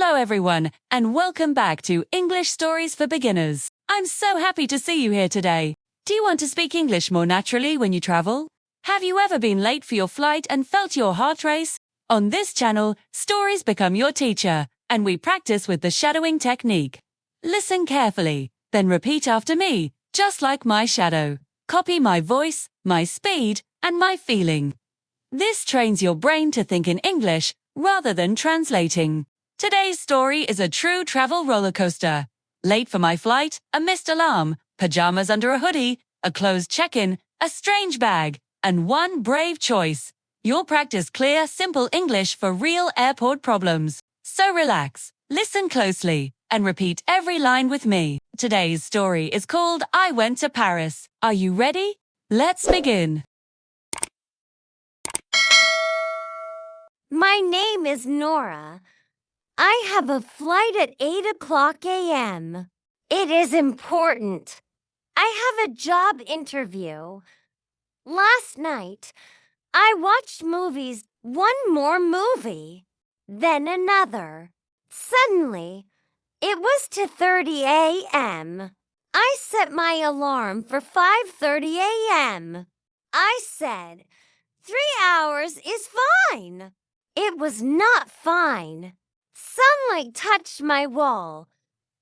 Hello everyone, and welcome back to English Stories for Beginners. I'm so happy to see you here today. Do you want to speak English more naturally when you travel? Have you ever been late for your flight and felt your heart race? On this channel, stories become your teacher, and we practice with the shadowing technique. Listen carefully, then repeat after me, just like my shadow. Copy my voice, my speed, and my feeling. This trains your brain to think in English rather than translating. Today's story is a true travel roller coaster. Late for my flight, a missed alarm, pajamas under a hoodie, a closed check-in, a strange bag, and one brave choice. You'll practice clear, simple English for real airport problems. So relax, listen closely, and repeat every line with me. Today's story is called I Went to Paris. Are you ready? Let's begin. My name is Nora. I have a flight at 8 o'clock a.m. It is important. I have a job interview. Last night, I watched movies, one more movie, then another. Suddenly, it was 2:30 a.m. I set my alarm for 5:30 a.m. I said, 3 hours is fine. It was not fine. Sunlight touched my wall.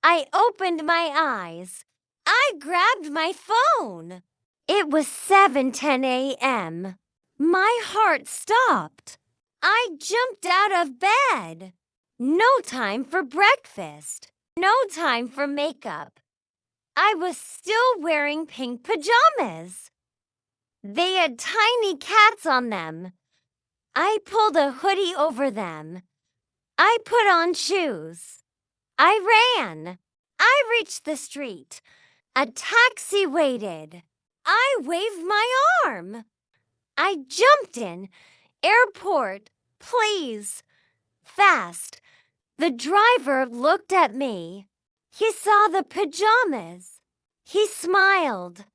I opened my eyes. I grabbed my phone. It was 7:10 a.m. My heart stopped. I jumped out of bed. No time for breakfast. No time for makeup. I was still wearing pink pajamas. They had tiny cats on them. I pulled a hoodie over them. I put on shoes. I ran. I reached the street. A taxi waited. I waved my arm. I jumped in. Airport, please. Fast. The driver looked at me. He saw the pajamas. He smiled.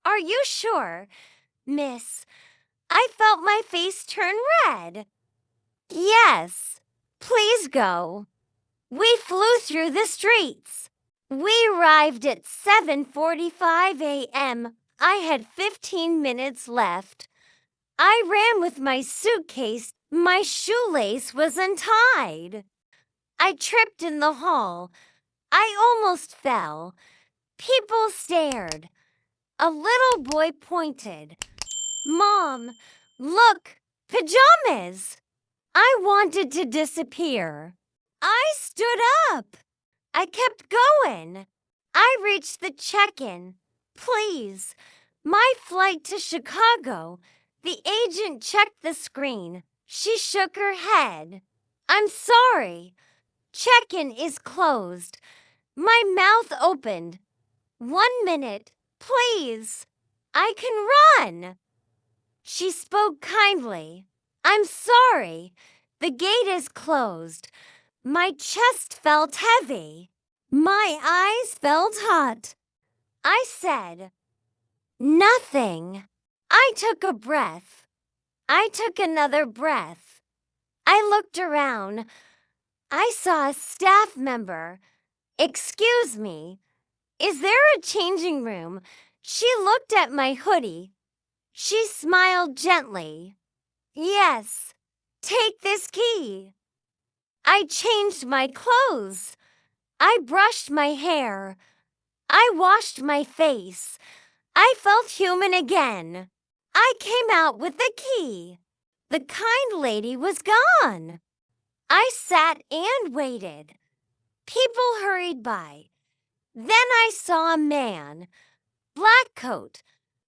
Are you sure, miss? I felt my face turn red. Yes, please go. We flew through the streets. We arrived at 7:45 a.m. I had 15 minutes left. I ran with my suitcase. My shoelace was untied. I tripped in the hall. I almost fell. People stared. A little boy pointed. Mom, look, pajamas! I wanted to disappear. I stood up. I kept going. I reached the check-in. Please, my flight to Chicago. The agent checked the screen. She shook her head. I'm sorry. Check-in is closed. My mouth opened. 1 minute, please. I can run. She spoke kindly. I'm sorry. The gate is closed. My chest felt heavy. My eyes felt hot. I said, nothing. I took a breath. I took another breath. I looked around. I saw a staff member. Excuse me. Is there a changing room? She looked at my hoodie. She smiled gently. Yes, take this key. I changed my clothes. I brushed my hair. I washed my face. I felt human again. I came out with the key. The kind lady was gone. I sat and waited. People hurried by. Then I saw a man. Black coat.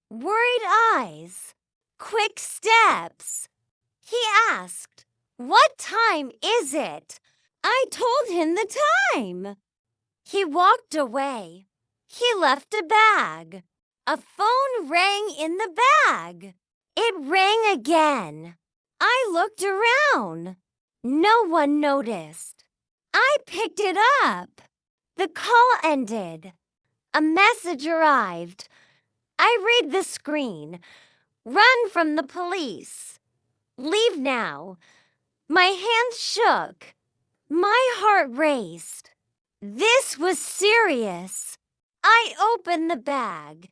Worried eyes. Quick steps. He asked, what time is it? I told him the time. He walked away. He left a bag. A phone rang in the bag. It rang again. I looked around. No one noticed. I picked it up. The call ended. A message arrived. I read the screen. Run from the police. Leave now. My hands shook. My heart raced. This was serious. I opened the bag.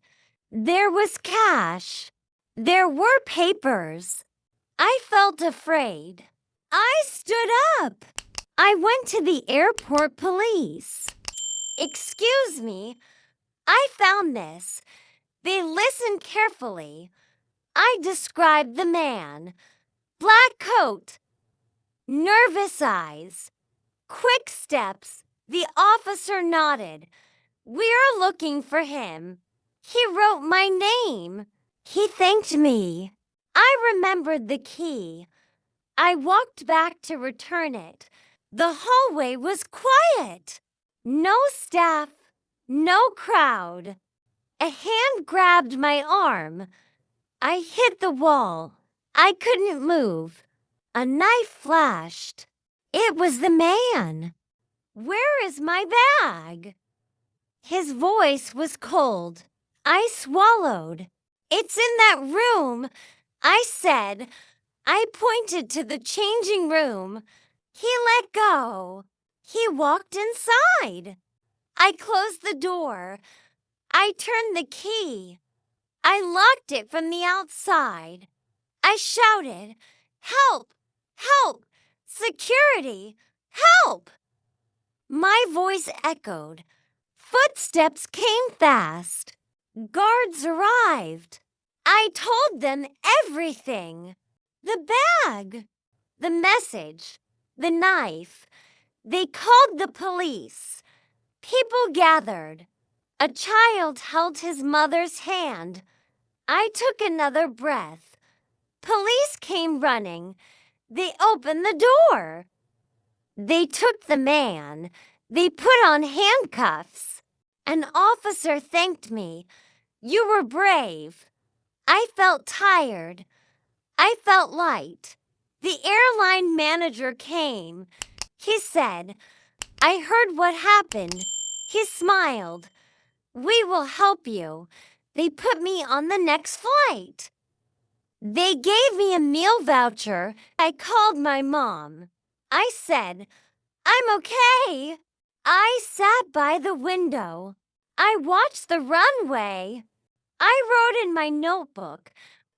There was cash. There were papers. I felt afraid. I stood up. I went to the airport police. Excuse me, I found this. They listened carefully. I described the man. Black coat, nervous eyes, quick steps. The officer nodded. We're looking for him. He wrote my name. He thanked me. I remembered the key. I walked back to return it. The hallway was quiet. No staff, no crowd. A hand grabbed my arm. I hit the wall. I couldn't move. A knife flashed. It was the man. Where is my bag? His voice was cold. I swallowed. It's in that room, I said. I pointed to the changing room. He let go. He walked inside. I closed the door. I turned the key. I locked it from the outside. I shouted, "Help! Help! Security! Help!" My voice echoed. Footsteps came fast. Guards arrived. I told them everything. The bag, the message, the knife. They called the police. People gathered. A child held his mother's hand. I took another breath. Police came running. They opened the door. They took the man. They put on handcuffs. An officer thanked me. You were brave. I felt tired. I felt light. The airline manager came. He said, I heard what happened. He smiled. We will help you. They put me on the next flight. They gave me a meal voucher. I called my mom. I said, I'm okay. I sat by the window. I watched the runway. I wrote in my notebook,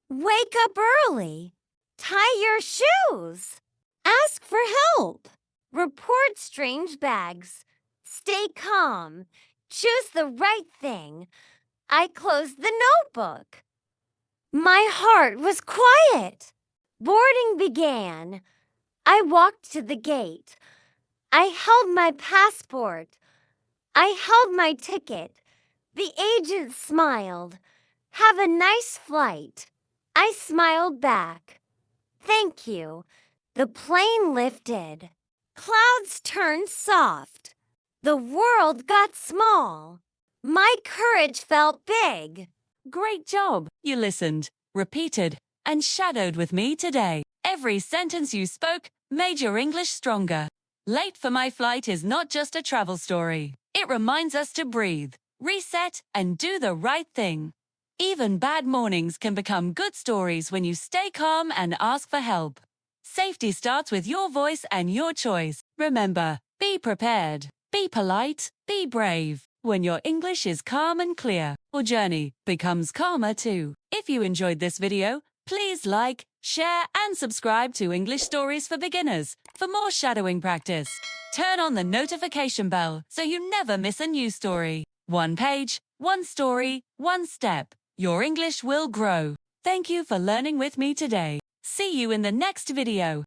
wake up early. Tie your shoes. Ask for help. Report strange bags. Stay calm. Choose the right thing. I closed the notebook. My heart was quiet. Boarding began. I walked to the gate. I held my passport. I held my ticket. The agent smiled. Have a nice flight. I smiled back. Thank you. The plane lifted. Clouds turned soft. The world got small. My courage felt big. Great job! You listened, repeated, and shadowed with me today. Every sentence you spoke made your English stronger. Late for my flight is not just a travel story. It reminds us to breathe, reset, and do the right thing. Even bad mornings can become good stories when you stay calm and ask for help. Safety starts with your voice and your choice. Remember, be prepared, be polite, be brave. When your English is calm and clear, your journey becomes calmer too. If you enjoyed this video, please like, share, and subscribe to English Stories for Beginners for more shadowing practice. Turn on the notification bell so you never miss a new story. One page, one story, one step. Your English will grow. Thank you for learning with me today. See you in the next video.